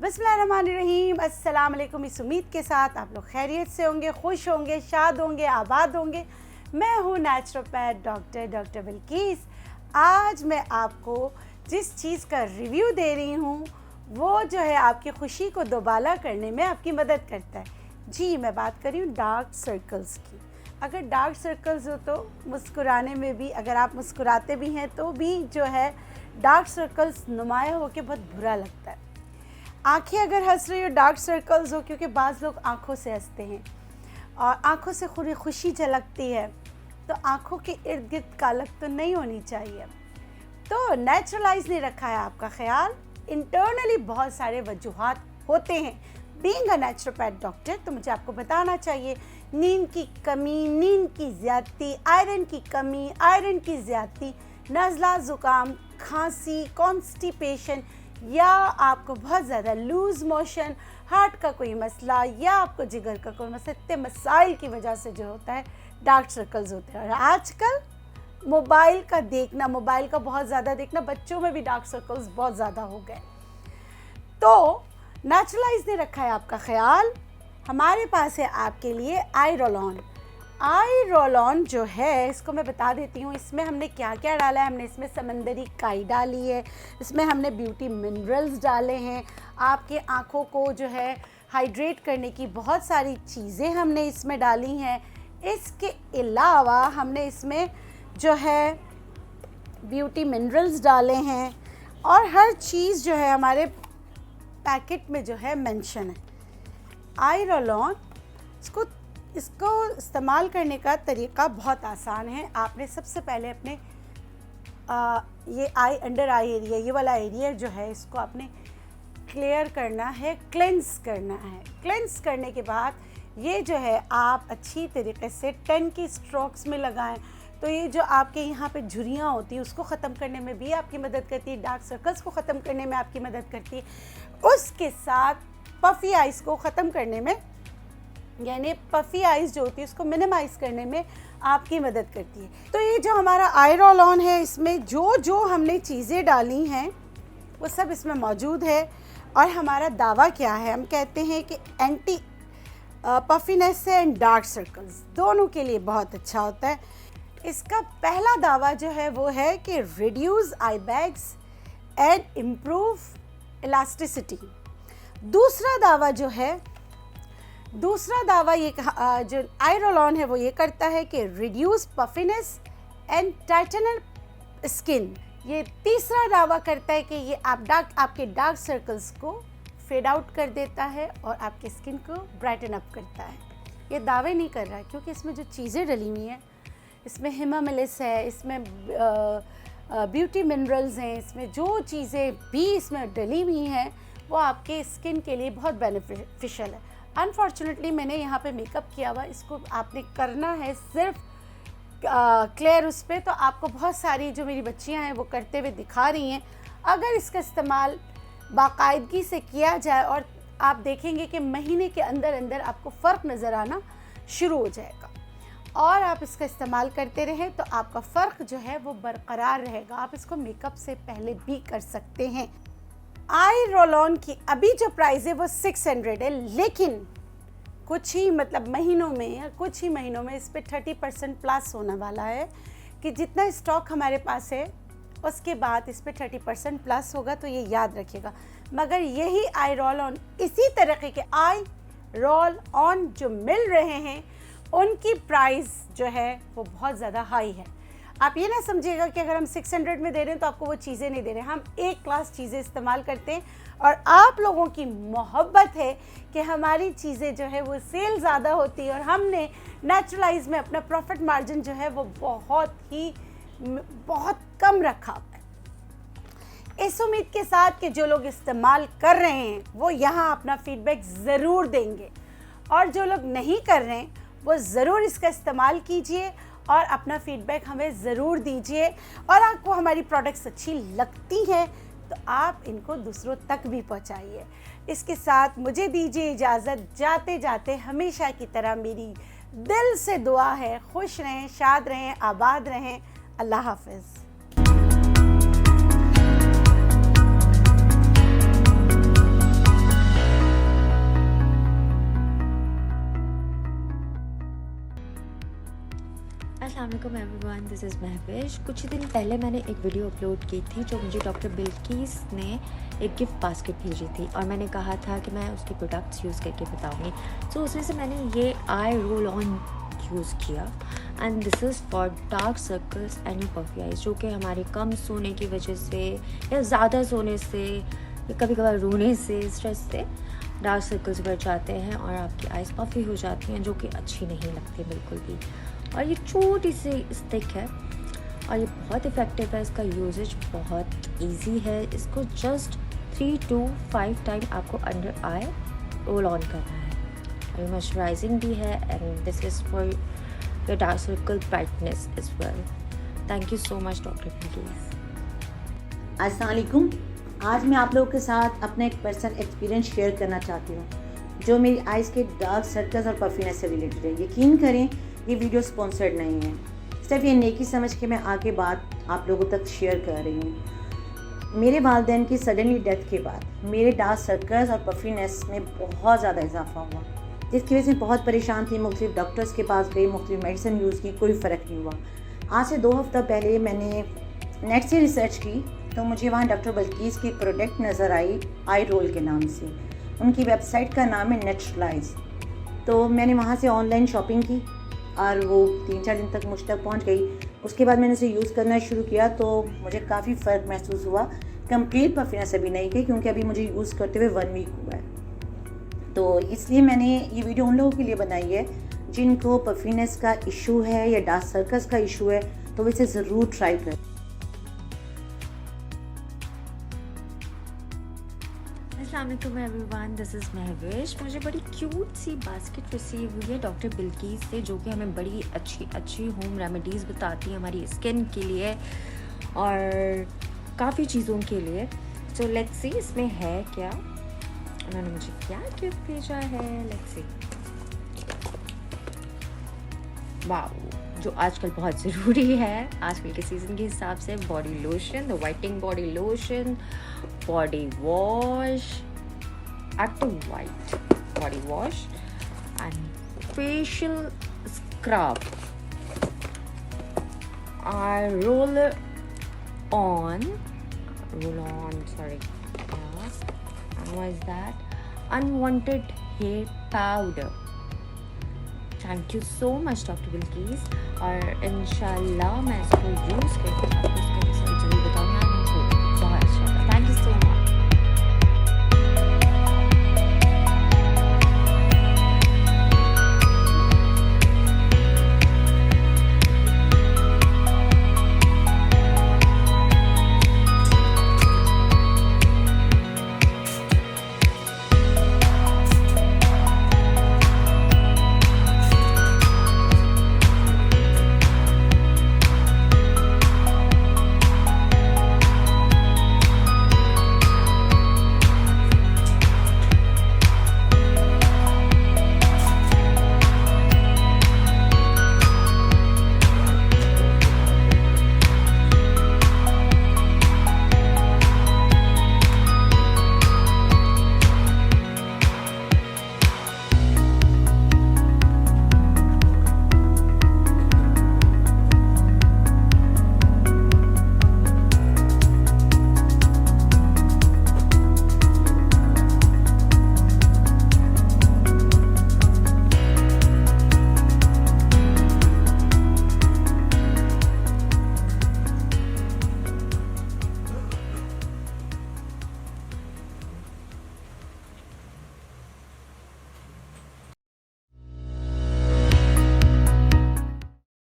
बिस्मिल्लाहिर्रहमानिर्रहीम। अस्सलाम वालेकुम। इस उम्मीद के साथ आप लोग खैरियत से होंगे, खुश होंगे, शाद होंगे, आबाद होंगे। मैं हूँ नेचुरोपैथ डॉक्टर बिल्किस। आज मैं आपको जिस चीज़ का रिव्यू दे रही हूँ वो जो है आपकी खुशी को दोबाला करने में आपकी मदद करता है। जी, मैं बात कर रही हूँ डार्क सर्कल्स की। अगर डार्क सर्कल्स हो तो मुस्कुराने में भी, अगर आप मुस्कुराते भी हैं तो भी जो है डार्क सर्कल्स नुमाया होकर बहुत बुरा लगता है। आंखें अगर हंस रही हो, डार्क सर्कल्स हो, क्योंकि बाज़ लोग आंखों से हंसते हैं और आंखों से पूरी खुशी झलकती है, तो आंखों के इर्द गिर्द कालक तो नहीं होनी चाहिए। तो नेचुरलाइज नहीं रखा है आपका ख्याल। इंटरनली बहुत सारे वजूहात होते हैं। बीइंग अ नेचुरोपैथ डॉक्टर तो मुझे आपको बताना चाहिए, नींद की कमी, नींद की ज़्यादती, आयरन की कमी, आयरन की ज़्यादती, नज़ला, ज़ुकाम, खांसी, कॉन्स्टिपेशन, या आपको बहुत ज़्यादा लूज़ मोशन, हार्ट का कोई मसला, या आपको जिगर का कोई मसला, इतने मसाइल की वजह से जो होता है डार्क सर्कल्स होते हैं। और आजकल मोबाइल का देखना, मोबाइल का बहुत ज़्यादा देखना, बच्चों में भी डार्क सर्कल्स बहुत ज़्यादा हो गए। तो नेचुरलाइज ने रखा है आपका ख्याल। हमारे पास है आपके लिए eye roll on. Eye roll on जो है, इसको मैं बता देती हूँ इसमें हमने क्या क्या डाला है। हमने इसमें समंदरी काई डाली है, इसमें हमने ब्यूटी मिनरल्स डाले हैं, आपके आँखों को जो है हाइड्रेट करने की बहुत सारी चीज़ें हमने इसमें डाली हैं। इसके अलावा हमने इसमें जो है ब्यूटी मिनरल्स डाले हैं और हर चीज़ जो है हमारे पैकेट में जो है मेंशन है। आई रोल ऑन, इसको इस्तेमाल करने का तरीका बहुत आसान है। आपने सबसे पहले अपने ये आई, अंडर आई एरिया, ये वाला एरिया जो है, इसको आपने क्लियर करना है, क्लेंस करना है। क्लेंस करने के बाद ये जो है आप अच्छी तरीके से 10 की स्ट्रोक्स में लगाएं। तो ये जो आपके यहाँ पे झुर्रियाँ होती हैं उसको ख़त्म करने में भी आपकी मदद करती है, डार्क सर्कल्स को ख़त्म करने में आपकी मदद करती है। उसके साथ पफ़ी आइज़ को ख़त्म करने में, यानी पफ़ी आइज़ जो होती है उसको मिनिमाइज़ करने में आपकी मदद करती है। तो ये जो हमारा आई रोल ऑन है, इसमें जो जो हमने चीज़ें डाली हैं वो सब इसमें मौजूद है। और हमारा दावा क्या है, हम कहते हैं कि anti puffiness and dark circles दोनों के लिए बहुत अच्छा होता है। इसका पहला दावा जो है वो है कि reduce I bags and improve elasticity. दूसरा दावा ये जो आई रोल ऑन है वो ये करता है कि रिड्यूस पफिनेस एंड टाइटनर स्किन। ये तीसरा दावा करता है कि ये आपके डार्क सर्कल्स को फेड आउट कर देता है और आपके स्किन को ब्राइटन अप करता है। ये दावे नहीं कर रहा है क्योंकि इसमें जो चीज़ें डली हुई हैं, इसमें हिमामेलिस है, इसमें ब्यूटी मिनरल्स हैं, इसमें जो चीज़ें भी इसमें डली हुई हैं वो आपके स्किन के लिए बहुत बेनिफिशियल है। अनफॉर्चुनेटली मैंने यहाँ पे मेकअप किया हुआ, इसको आपने करना है सिर्फ क्लियर उस पर। तो आपको बहुत सारी जो मेरी बच्चियाँ हैं वो करते हुए दिखा रही हैं। अगर इसका इस्तेमाल बाकायदगी से किया जाए और आप देखेंगे कि महीने के अंदर अंदर आपको फ़र्क नज़र आना शुरू हो जाएगा और आप इसका इस्तेमाल करते रहें तो आपका फ़र्क जो है वो बरकरार रहेगा। आप इसको मेकअप से पहले भी कर सकते हैं। आई रोल ऑन की अभी जो प्राइस है वो 600 है, लेकिन कुछ ही महीनों में इस पर 30% प्लस होने वाला है कि जितना स्टॉक हमारे पास है उसके बाद इस पर 30% प्लस होगा। तो ये याद रखिएगा। मगर यही आई रोल ऑन, इसी तरीके के आई रोल ऑन जो मिल रहे हैं उनकी प्राइस जो है वो बहुत ज़्यादा हाई है। आप ये ना समझिएगा कि अगर हम 600 में दे रहे हैं तो आपको वो चीज़ें नहीं दे रहे हैं। हम एक क्लास चीज़ें इस्तेमाल करते हैं और आप लोगों की मोहब्बत है कि हमारी चीज़ें जो है वो सेल ज़्यादा होती है और हमने नेचुरलाइज में अपना प्रॉफिट मार्जिन जो है वो बहुत कम रखा है। इस उम्मीद के साथ कि जो लोग इस्तेमाल कर रहे हैं वो यहाँ अपना फीडबैक ज़रूर देंगे और जो लोग नहीं कर रहे हैं वो ज़रूर इसका इस्तेमाल कीजिए और अपना फीडबैक हमें ज़रूर दीजिए। और आपको हमारी प्रोडक्ट्स अच्छी लगती हैं तो आप इनको दूसरों तक भी पहुंचाइए। इसके साथ मुझे दीजिए इजाज़त। जाते जाते हमेशा की तरह मेरी दिल से दुआ है, खुश रहें, शाद रहें, आबाद रहें। अल्लाह हाफ़िज़। अस्सलाम वालेकुम एवरीवन, दिस इज़ महविश। कुछ ही दिन पहले मैंने एक वीडियो अपलोड की थी जो मुझे डॉक्टर बिल्किस ने एक गिफ्ट बास्केट भेजी थी और मैंने कहा था कि मैं उसके प्रोडक्ट्स यूज़ करके बताऊँगी। सो उसमें से मैंने ये आई रोल ऑन यूज़ किया and this is for dark circles and puffy eyes, जो कि हमारे कम सोने की वजह से या ज़्यादा सोने से या कभी कभार रोने से, स्ट्रेस से डार्क सर्कल्स बढ़ जाते हैं और आपकी आइज़ पफी हो जाती हैं, जो कि अच्छी नहीं लगती बिल्कुल भी। और ये छोटी सी स्टिक है और ये बहुत इफ़ेक्टिव है। इसका यूजेज बहुत इजी है। इसको जस्ट 3 to 5 टाइम आपको अंडर आई रोल ऑन करना है। और ये मॉइस्चराइजिंग भी है and this is for your dark circle brightness as well. Thank you so much doctor Bilkis. अस्सलाम वालेकुम। आज मैं आप लोगों के साथ अपना एक पर्सनल एक्सपीरियंस शेयर करना चाहती हूँ जो मेरी आइज़ के डार्क सर्कल्स और पफीनेस से रिलेटेड है। यकीन करें ये वीडियो स्पॉन्सर्ड नहीं है, सिर्फ ये नेकी समझ के मैं आगे बात आप लोगों तक शेयर कर रही हूँ। मेरे वालिदैन की सडनली डेथ के बाद मेरे डार्क सर्कल्स और पफीनेस में बहुत ज़्यादा इजाफा हुआ, जिसकी वजह से बहुत परेशान थी। मुख्तलिफ डॉक्टर्स के पास गई, मुख्तलिफ मेडिसिन यूज़ की, कोई फ़र्क नहीं हुआ। आज से 2 हफ्ता पहले मैंने नेट से रिसर्च की तो मुझे वहाँ डॉक्टर बिल्किस की प्रोडक्ट नज़र आई, आई रोल के नाम से। उनकी वेबसाइट का नाम है नेचुरलाइज। तो मैंने वहाँ से ऑनलाइन शॉपिंग की और वो 3-4 दिन तक मुझ तक पहुँच गई। उसके बाद मैंने उसे यूज़ करना शुरू किया तो मुझे काफ़ी फ़र्क महसूस हुआ। कंप्लीट पफीनेस अभी नहीं गई क्योंकि अभी मुझे यूज़ करते हुए 1 वीक हुआ है। तो इसलिए मैंने ये वीडियो उन लोगों के लिए बनाई है जिनको पफीनेस का इशू है या डार्क सर्कल्स का इशू है, तो इसे ज़रूर ट्राई करें। अस्सलाम वालेकुम एवरीवन, दिस इज़ महविश। मुझे बड़ी क्यूट सी बास्केट रिसीव हुई है डॉक्टर बिल्किस से, जो कि हमें बड़ी अच्छी होम रेमेडीज़ बताती हैं हमारी स्किन के लिए और काफ़ी चीज़ों के लिए। सो लेट्स सी इसमें है क्या, उन्होंने मुझे क्या गिफ्ट भेजा है। Let's see. वाओ, जो आजकल बहुत ज़रूरी है आजकल के सीज़न के हिसाब से, body lotion, the whitening body lotion, body wash, active white body wash and facial scrub. I roll on, sorry, and what is that? Unwanted hair powder. Thank you so much doctor Bilkis, और इंशाल्लाह मैं इसको use करके आपको इसका result जरूर बताऊँगी।